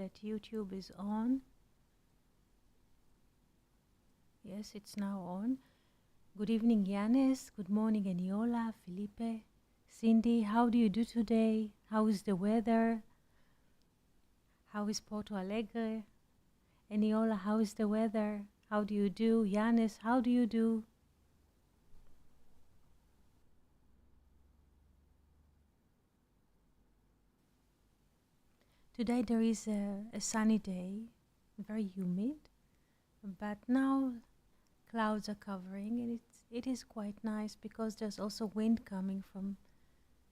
that YouTube is on. Yes, it's now on. Good evening, Yanis. Good morning, Eniola, Felipe, Cindy. How do you do today? How is the weather? How is Porto Alegre? Eniola, how is the weather? How do you do? Yanis, how do you do? Today there is a sunny day, very humid, but now clouds are covering, and it is quite nice because there's also wind coming from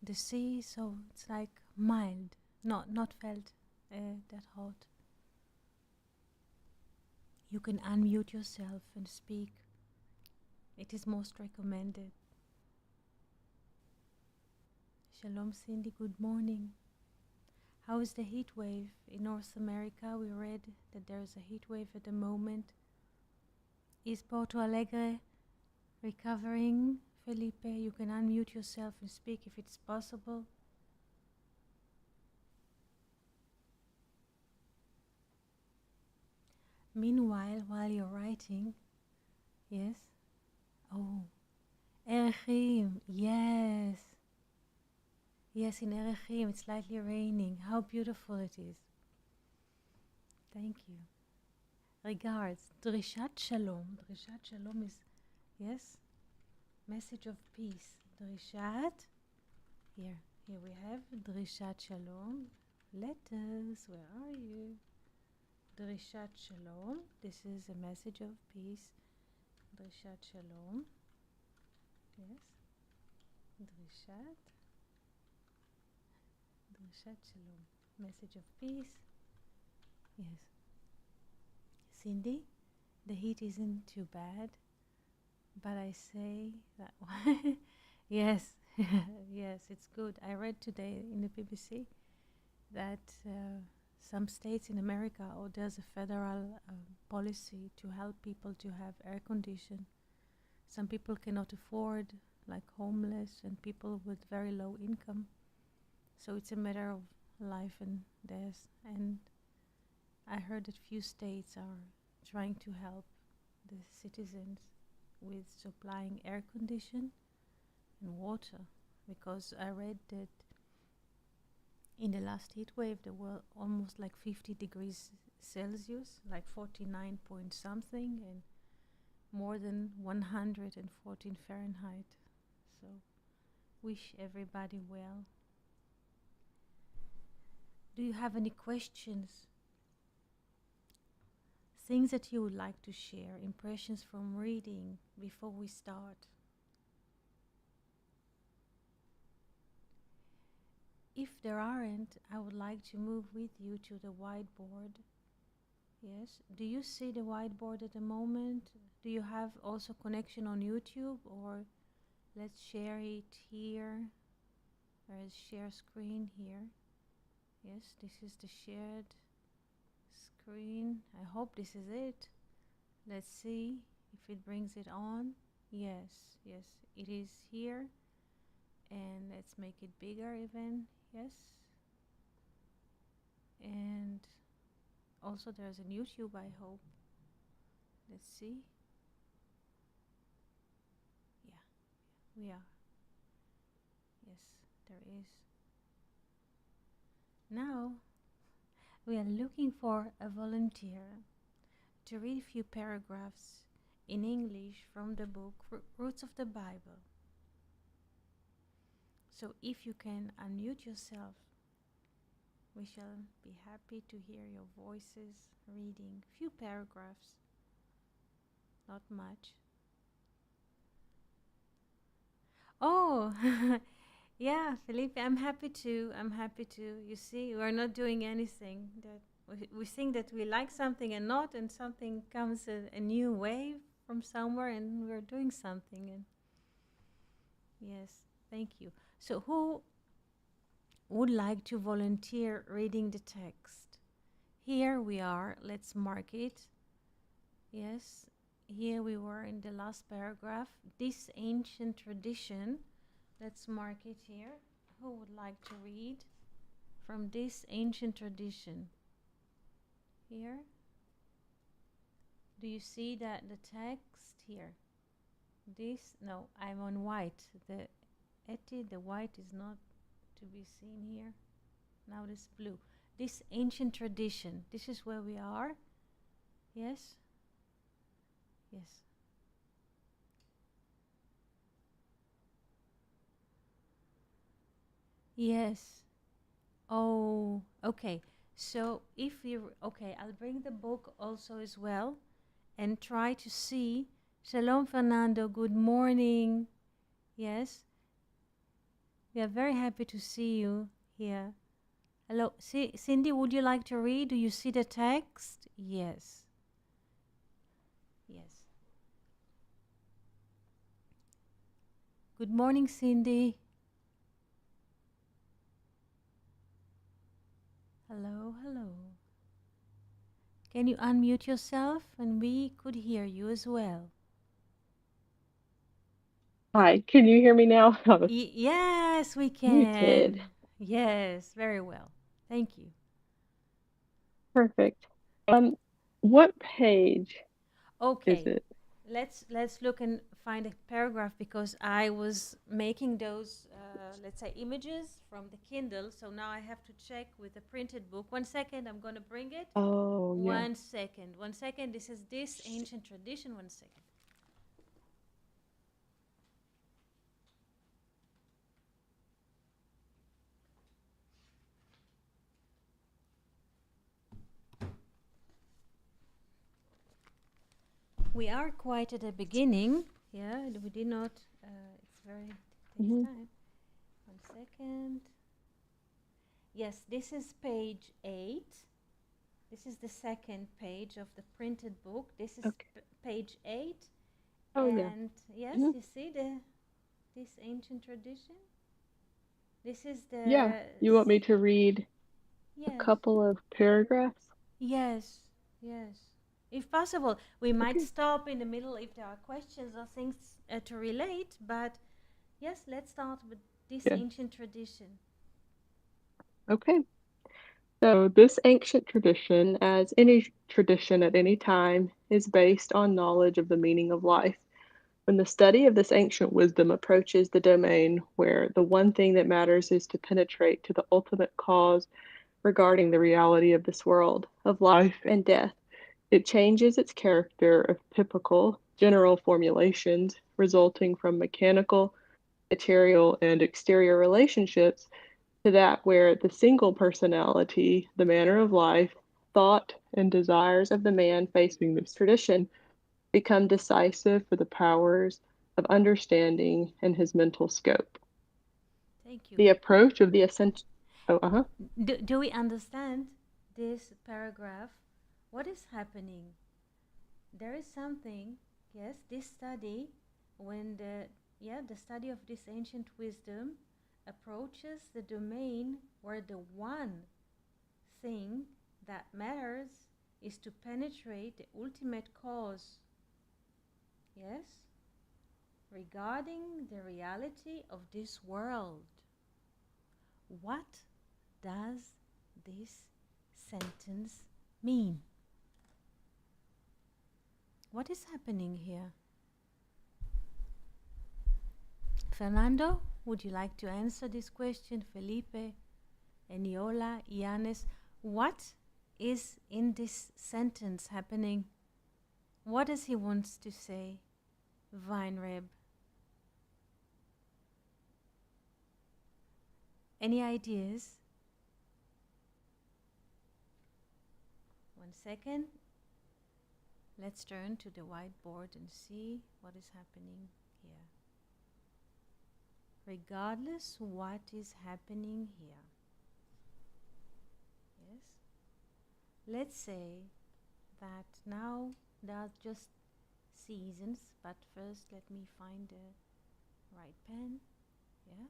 the sea, so it's like mild, not felt that hot. You can unmute yourself and speak. It is most recommended. Shalom, Cindy. Good morning. How is the heat wave in North America? We read that there is a heat wave at the moment. Is Porto Alegre recovering? Felipe, you can unmute yourself and speak if it's possible. Meanwhile, while you're writing, yes? Oh, Erechim, yes. Yes, in Erechim, it's slightly raining. How beautiful it is. Thank you. Regards, Drishat Shalom. Drishat Shalom is, yes, message of peace. Drishat, here we have Drishat Shalom. Letters, where are you? Drishat Shalom. This is a message of peace. Drishat Shalom. Yes. Drishat. Drishat Shalom. Message of peace. Yes. Cindy, the heat isn't too bad, but I say that yes, yes, it's good. I read today in the BBC that some states in America, there's a federal policy to help people to have air condition. Some people cannot afford, like homeless and people with very low income. So it's a matter of life and death. And I heard that few states are trying to help the citizens with supplying air condition and water, because I read that in the last heat wave there were almost like 50 degrees Celsius, like 49 point something, and more than 114 Fahrenheit. So wish everybody well. Do you have any questions? Things that you would like to share, impressions from reading before we start? If there aren't, I would like to move with you to the whiteboard. Yes, do you see the whiteboard at the moment? Do you have also connection on YouTube, or let's share it here? There is share screen here. Yes, this is the shared screen. I hope this is it. Let's see if it brings it on. Yes, yes, it is here. And let's make it bigger even. Yes. And also there's a YouTube, I hope. Let's see. Yeah, we are. Yes, there is. Now we are looking for a volunteer to read a few paragraphs in English from the book Roots of the Bible. So if you can unmute yourself, we shall be happy to hear your voices reading a few paragraphs, not much. Oh, yeah, Felipe, I'm happy to. You see, we're not doing anything. That we think that we like something and not, and something comes a new wave from somewhere, and we're doing something. And yes, thank you. So who would like to volunteer reading the text? Here we are. Let's mark it. Yes, here we were in the last paragraph. This ancient tradition. Let's mark it here. Who would like to read from this ancient tradition? here? Do you see that the text here? This, no, I'm on white. The white is not to be seen here. Now this blue. This ancient tradition. This is where we are. Yes? Yes. Yes. Oh, okay. So if you, okay, I'll bring the book also as well and try to see. Shalom, Fernando. Good morning. Yes. We are very happy to see you here. Hello. Cindy, would you like to read? Do you see the text? Yes. Yes. Good morning, Cindy. Hello, hello. Can you unmute yourself? And we could hear you as well. Hi, can you hear me now? Yes, we Muted. can. Yes, very well. Thank you. Perfect. What page is Okay, it? let's look and find a paragraph because I was making those let's say images from the Kindle. So now I have to check with the printed book. 1 second, I'm going to bring it. Oh, yeah. 1 second. 1 second. This is this ancient tradition. 1 second. We are quite at the beginning. Yeah, we did not. It's very takes Mhm. time. 1 second. Yes, this is page 8. This is the second page of the printed book. This is Okay. page 8. Oh, yeah. And yes, Mhm. you see this ancient tradition. This is Yeah. You want me to read a yes, couple of paragraphs? yes, yes. If possible, we might Okay. stop in the middle if there are questions or things to relate. But yes, let's start with this Yeah. ancient tradition. Okay. So, this ancient tradition, as any tradition at any time, is based on knowledge of the meaning of life. When the study of this ancient wisdom approaches the domain where the one thing that matters is to penetrate to the ultimate cause regarding the reality of this world, of life and death, it changes its character of typical, general formulations resulting from mechanical, material, and exterior relationships to that where the single personality, the manner of life, thought, and desires of the man facing this tradition become decisive for the powers of understanding and his mental scope. Thank you. The approach of the essential. Oh, uh huh. Do we understand this paragraph? What is happening? There is something, yes, this study, when the study of this ancient wisdom approaches the domain where the one thing that matters is to penetrate the ultimate cause, yes, regarding the reality of this world. What does this sentence mean? What is happening here? Fernando, would you like to answer this question? Felipe, Eniola, Yanis, what is in this sentence happening? What does he wants to say? Weinreb. Any ideas? 1 second. Let's turn to the whiteboard and see what is happening here. Regardless what is happening here. Yes? Let's say that now there are just seasons, but first let me find the right pen. Yeah?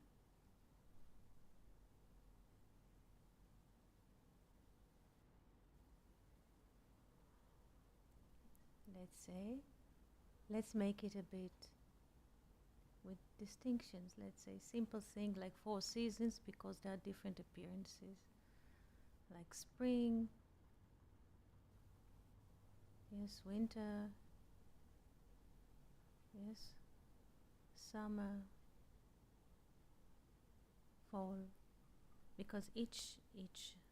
Let's make it a bit with distinctions. Let's say simple thing like 4 seasons because there are different appearances, like spring, Yes, winter. Yes, summer, fall. Because each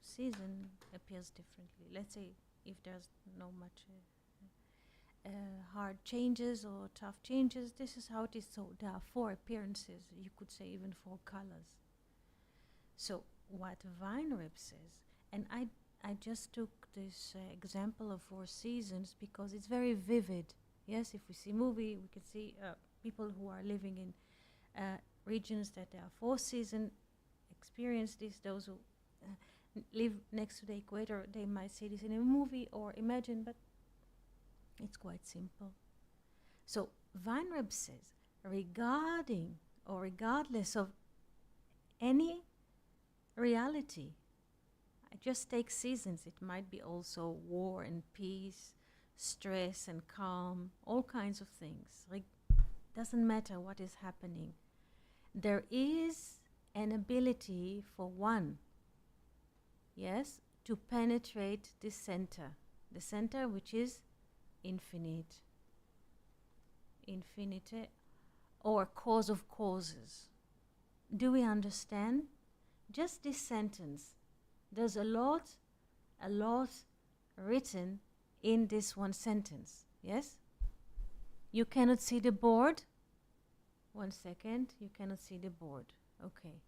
season appears differently. Let's say if there's no much hard changes or tough changes, this is how it is. So there are four appearances. You could say even four colors. So what Weinreb says, and I just took this example of four seasons because it's very vivid. Yes, if we see movie, we can see people who are living in regions that there are four seasons experience this. Those who live next to the equator, they might see this in a movie or imagine, but it's quite simple. So Weinreb says, regarding or regardless of any reality, I just take seasons. It might be also war and peace, stress and calm, all kinds of things. Doesn't matter what is happening. There is an ability for one, yes, to penetrate the center which is infinite, or cause of causes. Do we understand? Just this sentence, there's a lot written in this one sentence, yes? You cannot see the board? 1 second, you cannot see the board. Okay.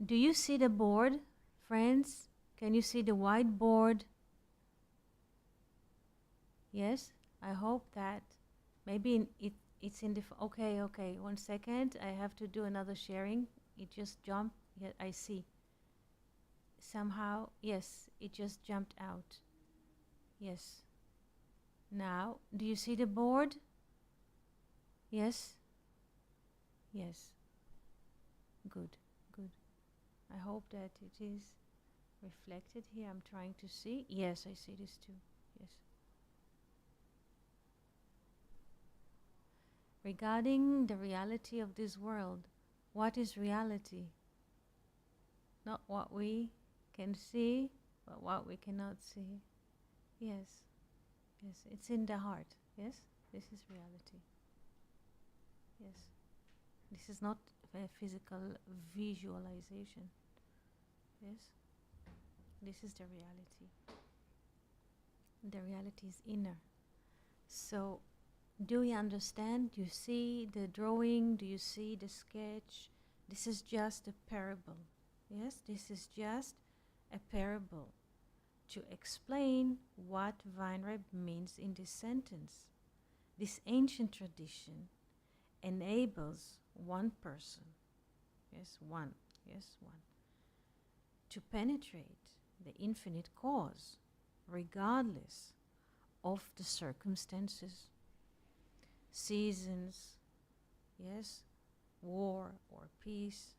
Do you see the board, friends? Can you see the whiteboard? Yes, I hope that. Maybe it's in the... Okay, 1 second. I have to do another sharing. It just jumped. Yeah, I see. Somehow, yes, it just jumped out. Yes. Now, do you see the board? Yes? Yes. Good. I hope that it is reflected here. I'm trying to see. Yes, I see this too. Yes. Regarding the reality of this world, what is reality? Not what we can see, but what we cannot see. Yes, it's in the heart. Yes, this is reality. Yes, this is not a physical visualization. Yes, this is the reality. The reality is inner. So, do you understand? Do you see the drawing? Do you see the sketch? This is just a parable. Yes, this is just a parable to explain what Weinreb means in this sentence. This ancient tradition enables one person, one, to penetrate the infinite cause, regardless of the circumstances, seasons, yes, war or peace,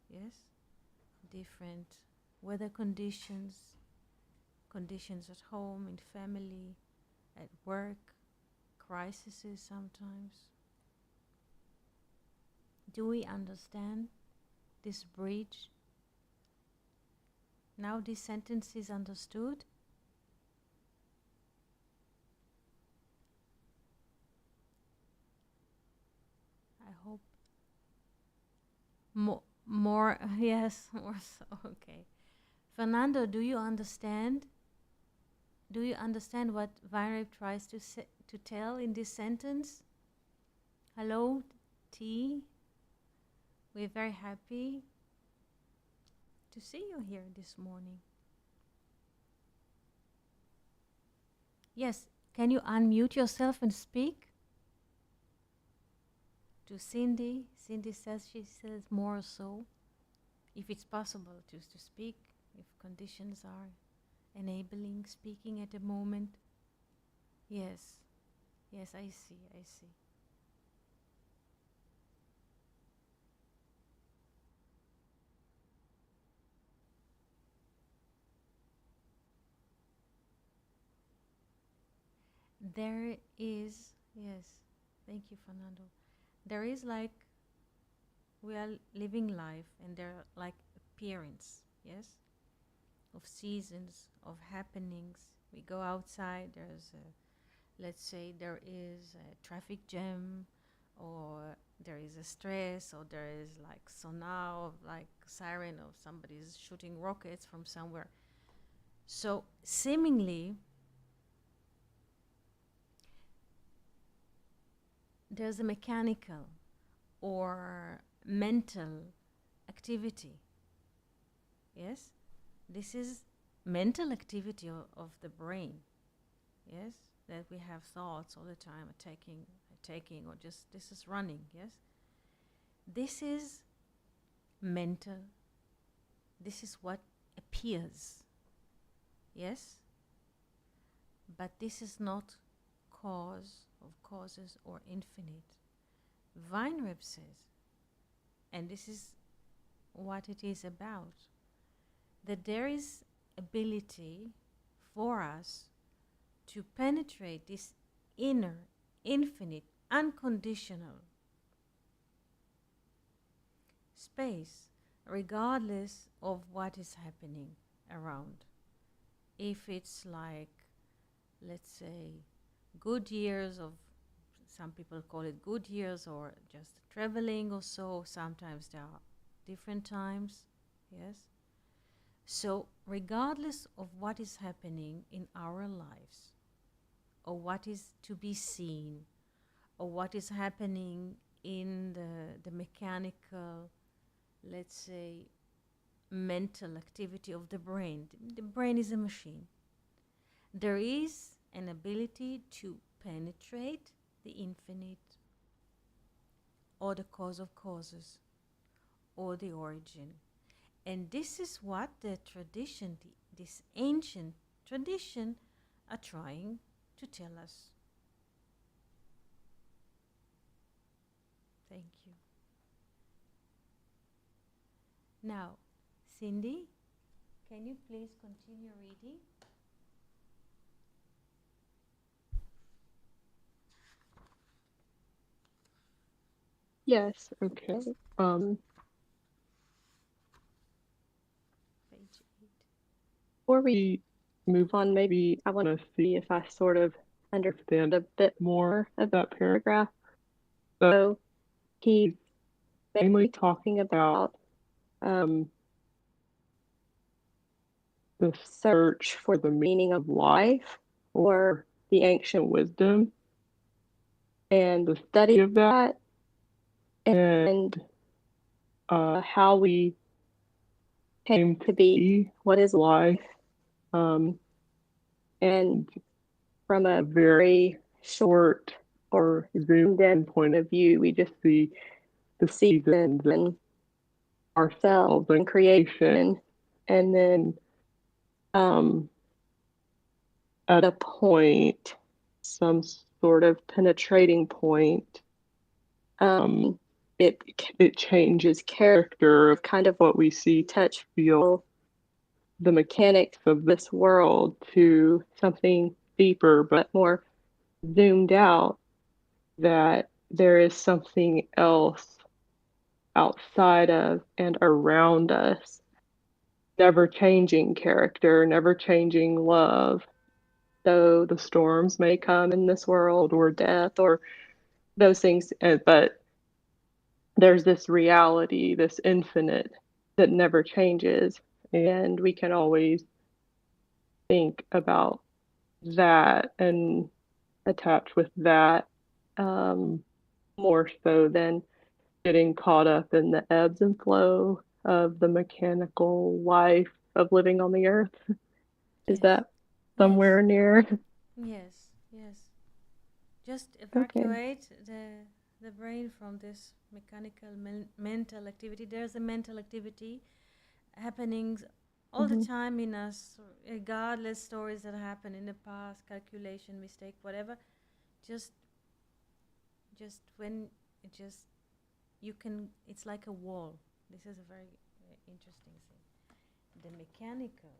yes, different weather conditions at home, in family, at work, crises sometimes. Do we understand this bridge? Now this sentence is understood. I hope more, yes, more so, okay. Fernando, do you understand? Do you understand what Weinreb tries to tell in this sentence? Hello, T. We're very happy to see you here this morning. Yes, can you unmute yourself and speak? To Cindy. Cindy says she says more so. If it's possible to speak, if conditions are enabling speaking at the moment. Yes, I see. There is, yes, thank you, Fernando. There is like, we are living life and there are like appearance, yes? of seasons, of happenings. We go outside, there's let's say there is a traffic jam, or there is a stress, or there is like sonar of like siren, or somebody's shooting rockets from somewhere. So seemingly there's a mechanical or mental activity. Yes, this is mental activity of the brain. Yes, that we have thoughts all the time, taking, or just this is running. Yes, this is mental. This is what appears. Yes, but this is not cause of causes or infinite. Weinreb says, and this is what it is about, that there is ability for us to penetrate this inner, infinite, unconditional space, regardless of what is happening around. If it's like, let's say, good years of, some people call it good years, or just traveling or so, sometimes there are different times, yes? So regardless of what is happening in our lives, or what is to be seen, or what is happening in the mechanical, let's say, mental activity of the brain. The brain is a machine. There is an ability to penetrate the infinite, or the cause of causes, or the origin. And this is what the tradition, this ancient tradition, are trying to tell us. Thank you. Now, Cindy, can you please continue reading? Yes, okay. Page 8. Before we move on, maybe I want to see if I sort of understand a bit more of that paragraph. So he's mainly talking about the search for the meaning of life, or the ancient wisdom, and the study of that, and how we came to be, what is life, and from a very short or zoomed in point of view, we just see the seasons and ourselves and creation, and then at a point, some sort of penetrating point, it changes character of kind of what we see, touch, feel, the mechanics of this world, to something deeper but more zoomed out, that there is something else outside of and around us, never changing character, never changing love. Though the storms may come in this world, or death, or those things, but there's this reality, this infinite, that never changes. And we can always think about that and attach with that, more so than getting caught up in the ebbs and flow of the mechanical life of living on the earth. Is Yes. that somewhere near? Yes, yes. Just Okay. evacuate the brain from this mechanical mental activity. There's a mental activity happening all the time in us, regardless stories that happen in the past, calculation, mistake, whatever. Just when it just you can, it's like a wall. This is a very interesting thing. The mechanical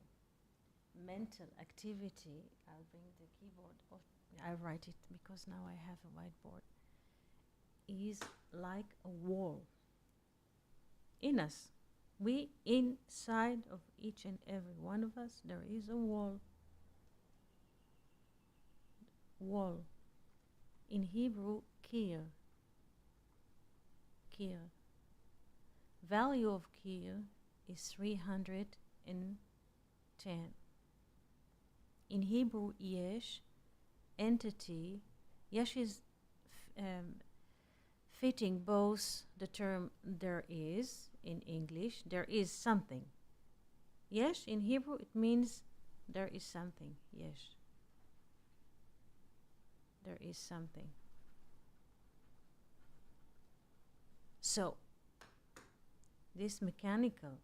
mental activity, I'll bring the keyboard, or I write it because now I have a whiteboard, is like a wall in us. We, inside of each and every one of us, there is a wall. Wall. In Hebrew, kir. Kir. Value of kir is 310. In Hebrew, yesh, entity. Yesh is fitting both the term there is in English, there is something. Yesh in Hebrew, it means there is something. Yesh. There is something. So, this mechanical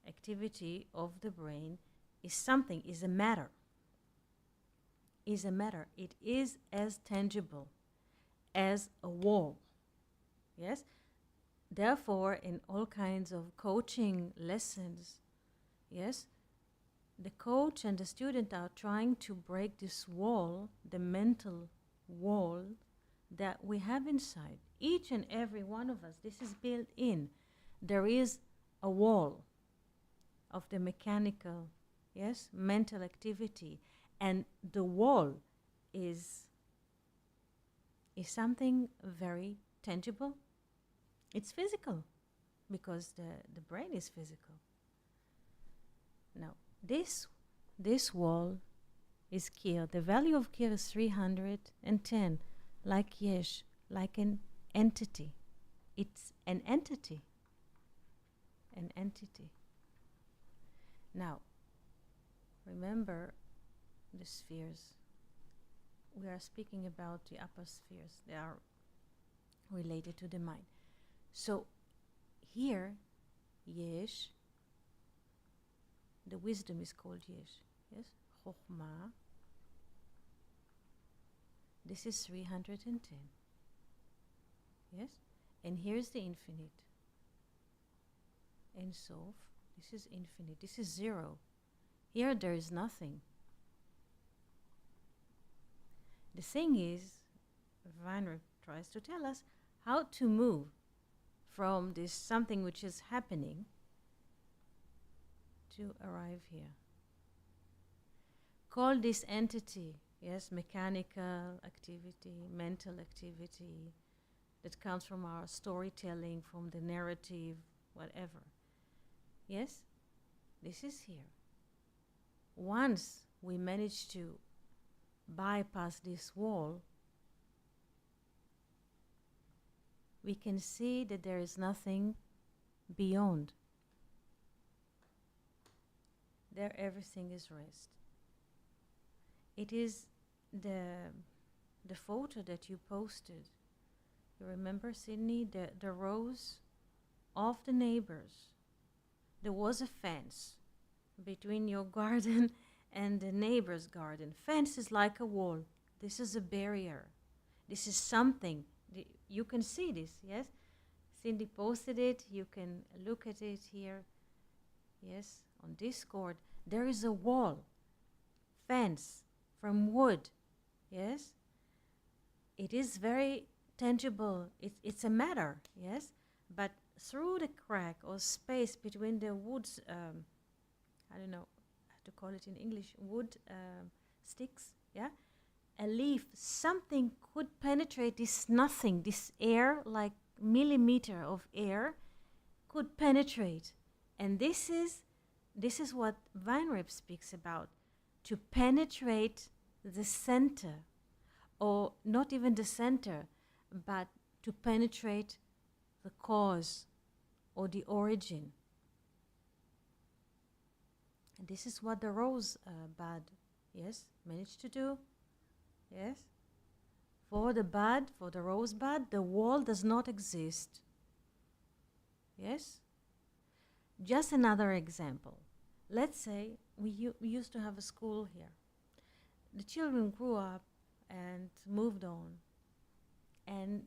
activity of the brain is something, is a matter. Is a matter. It is as tangible as a wall. Yes? Therefore, in all kinds of coaching lessons, yes, the coach and the student are trying to break this wall, the mental wall that we have inside. Each and every one of us, this is built in. There is a wall of the mechanical, yes, mental activity. And the wall is something very tangible. It's physical because the brain is physical. Now, this wall is kir. The value of kir is 310, like yesh, like an entity. It's an entity. An entity. Now, remember the spheres. We are speaking about the upper spheres. They are related to the mind. So, here, yesh, the wisdom is called yesh. Yes? Chokhmah. This is 310. Yes? And here's the infinite. Ein Sof. This is infinite. This is zero. Here there is nothing. The thing is, Weinreb tries to tell us how to move from this something which is happening to arrive here. Call this entity, yes, mechanical activity, mental activity that comes from our storytelling, from the narrative, whatever. Yes, this is here. Once we manage to bypass this wall, we can see that there is nothing beyond. There everything is rest. It is the photo that you posted. You remember, Sydney, the rows of the neighbors. There was a fence between your garden and the neighbor's garden. Fence is like a wall. This is a barrier. This is something. You can see this, yes? Cindy posted it. You can look at it here. Yes, on Discord. There is a wall, fence from wood. Yes? It is very tangible. It's a matter, yes? But through the crack or space between the woods, I don't know how to call it in English, wood sticks, yeah? A leaf, something could penetrate this nothing, this air, like millimeter of air, could penetrate. And this is what Weinreb speaks about, to penetrate the center, or not even the center, but to penetrate the cause or the origin. And this is what the rosebud, yes, managed to do. Yes? For the bud, for the rosebud, the wall does not exist. Yes? Just another example. Let's say we used to have a school here. The children grew up and moved on. And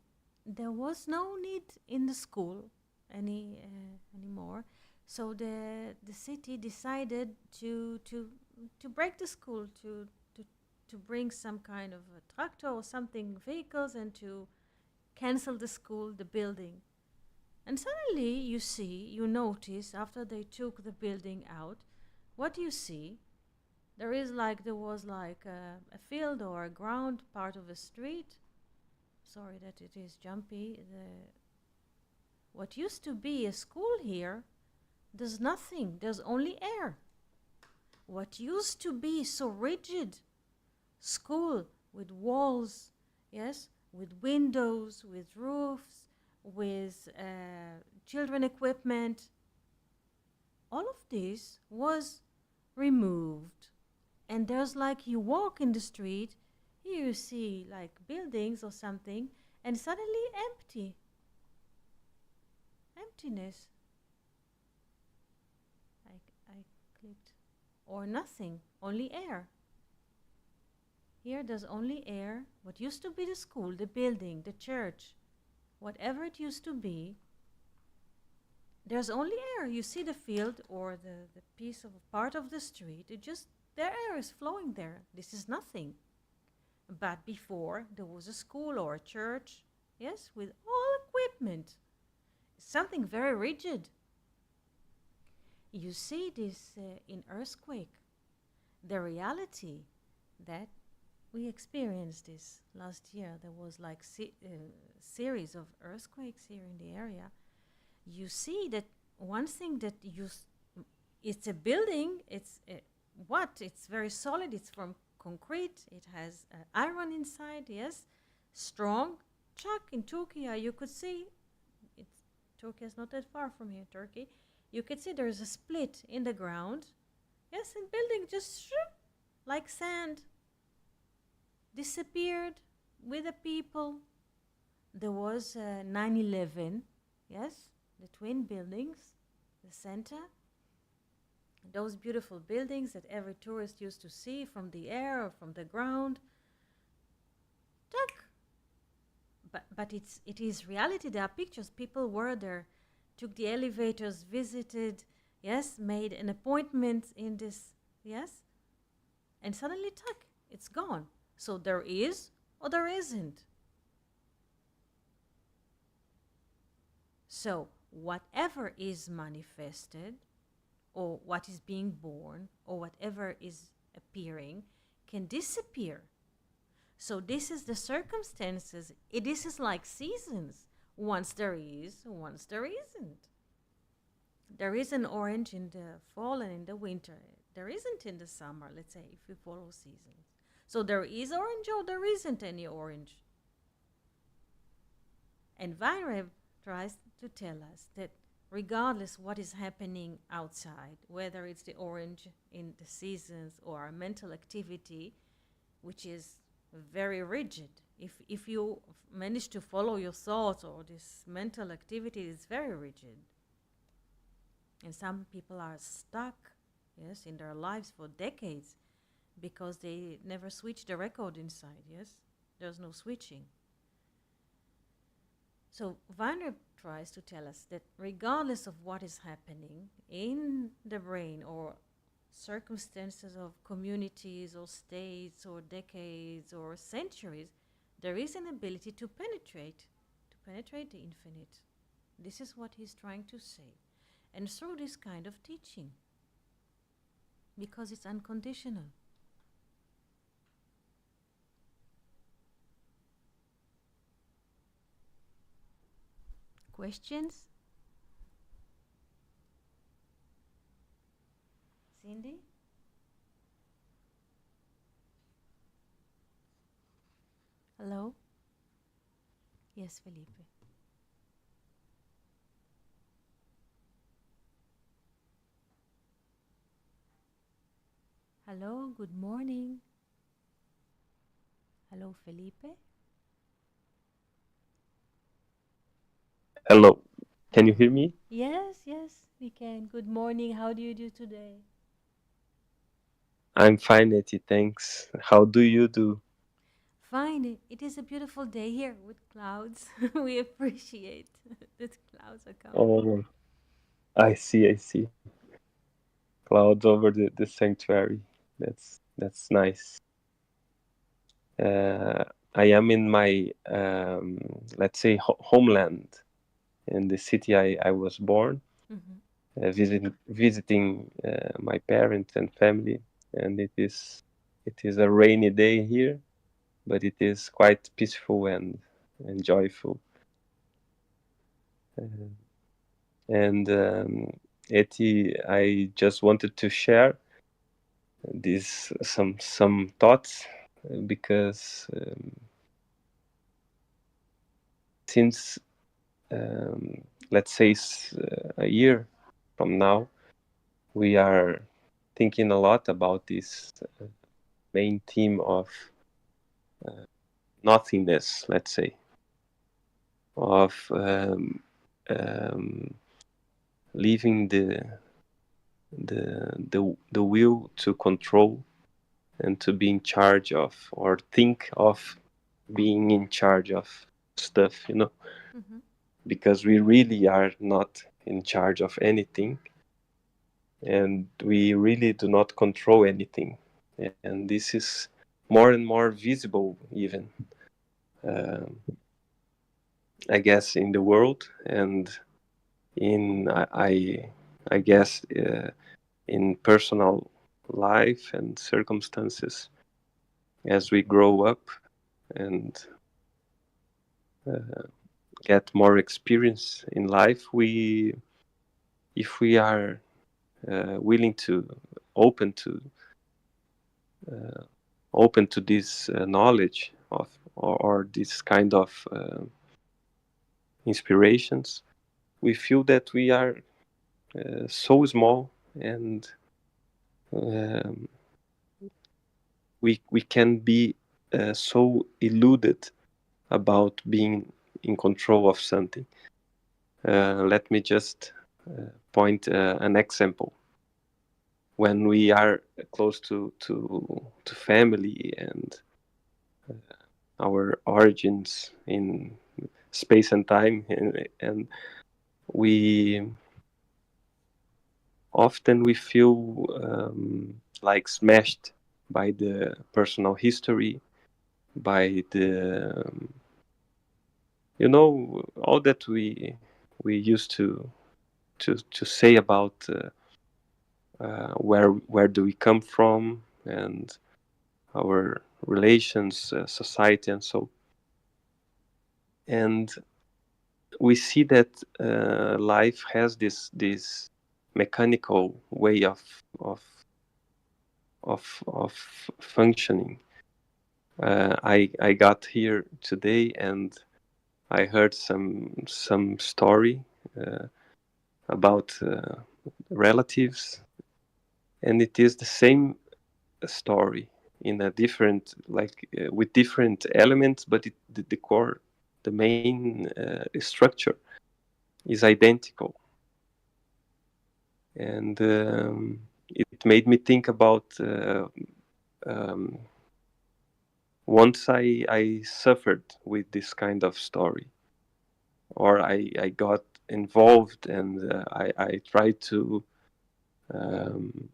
there was no need in the school anymore. So the city decided to break the school, to bring some kind of a tractor or something, vehicles, and to cancel the school, the building. And suddenly you notice, after they took the building out, what do you see? There was like a field or a ground part of a street. Sorry that it is jumpy. What used to be a school here, there's nothing. There's only air. What used to be so rigid, school with walls, yes, with windows, with roofs, with children equipment, all of this was removed. And there's like you walk in the street, here you see like buildings or something, and suddenly empty. Emptiness. I clicked. Or nothing, only air. Here there's only air. What used to be the school, the building, the church, whatever it used to be, there's only air. You see the field or the piece of part of the street, the air is flowing there. This is nothing. But before, there was a school or a church, yes, with all equipment. Something very rigid. You see this in earthquake. The reality that we experienced this last year. There was like series of earthquakes here in the area. You see that one thing that it's a building. It's very solid. It's from concrete. It has iron inside. Yes, strong. Chuck in Turkey, you could see. Turkey is not that far from here. Turkey, you could see there's a split in the ground. Yes, and building just like sand. Disappeared with the people. There was 9/11, yes, the twin buildings, the center, those beautiful buildings that every tourist used to see from the air or from the ground. Tuck. But it is reality. There are pictures. People were there, took the elevators, visited, yes, made an appointment in this, yes, and suddenly, tuck, it's gone. So there is or there isn't. So whatever is manifested or what is being born or whatever is appearing can disappear. So this is the circumstances. This is like seasons. Once there is, once there isn't. There is an orange in the fall and in the winter. There isn't in the summer, let's say, if we follow seasons. So there is orange or there isn't any orange. And Weinreb tries to tell us that regardless what is happening outside, whether it's the orange in the seasons or our mental activity, which is very rigid, if you manage to follow your thoughts or this mental activity is very rigid. And some people are stuck, yes, in their lives for decades because they never switch the record inside, yes? There's no switching. So Weinreb tries to tell us that regardless of what is happening in the brain or circumstances of communities or states or decades or centuries, there is an ability to penetrate the infinite. This is what he's trying to say. And through this kind of teaching, because it's unconditional. Questions? Cindy? Hello? Yes, Felipe. Hello, good morning. Hello, Felipe. Hello, can you hear me? Yes, we can. Good morning. How do you do today? I'm fine, Eti, thanks. How do you do? Fine. It is a beautiful day here with clouds. We appreciate that clouds are coming. Oh, I see. Clouds over the sanctuary. That's nice. I am in my let's say homeland in the city I was born, visiting my parents and family, and it is a rainy day here, but it is quite peaceful and joyful. Uh, and Eti, I just wanted to share these some thoughts because since let's say a year from now, we are thinking a lot about this main theme of nothingness, let's say, of leaving the will to control and to be in charge of, or think of being in charge of stuff, because we really are not in charge of anything, and we really do not control anything. And this is more and more visible, even, I guess, in the world, and in I guess in personal life and circumstances as we grow up and get more experience in life. If we are willing to open to open to this knowledge of, or this kind of inspirations, we feel that we are so small, and um, we can be so eluded about being in control of something. Let me just point an example. When we are close to family and our origins in space and time, and we often we feel like smashed by the personal history, by the all that we used to say about where do we come from, and our relations, society, and so. And we see that life has this mechanical way of functioning. I got here today and I heard some story about relatives, and it is the same story in a different, like with different elements, but the core, the main structure is identical. And it made me think about once I suffered with this kind of story, or I got involved, and I tried um,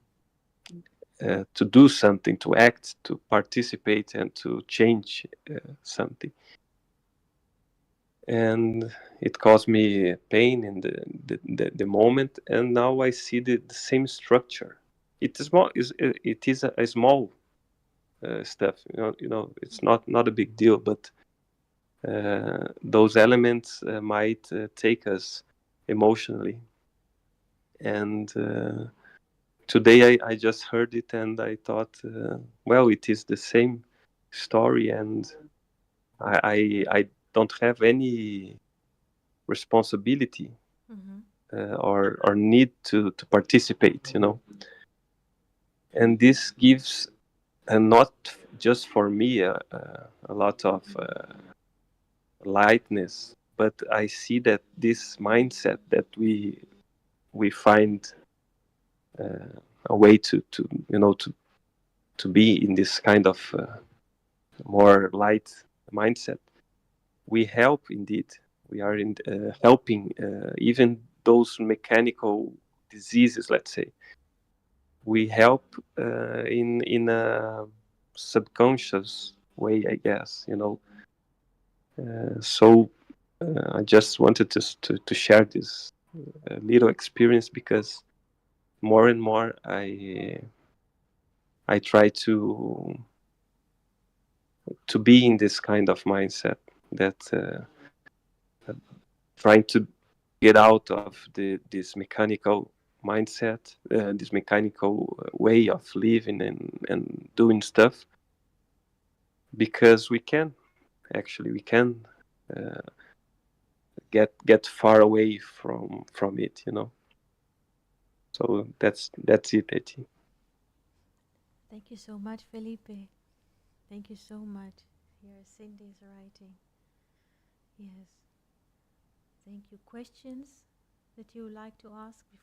to do something, to act, to participate, and to change something. And it caused me pain in the moment, and now I see the same structure. It is more it is a small stuff, it's not a big deal, but those elements might take us emotionally. And today I just heard it, and I thought, well, it is the same story, and I don't have any responsibility or need to participate, And this gives, and not just for me, a lot of lightness, but I see that this mindset that we find a way to be in this kind of more light mindset. We help indeed. We are in helping even those mechanical diseases, let's say. We help in a subconscious way, I guess. So I just wanted to share this little experience, because more and more I try to be in this kind of mindset, that trying to get out of this mechanical mindset, this mechanical way of living and doing stuff, because we can uh, get far away from it, so that's it, I think. Thank you so much, Felipe. Thank you so much. Here, Cindy's writing. Yes. Thank you. Questions that you would like to ask before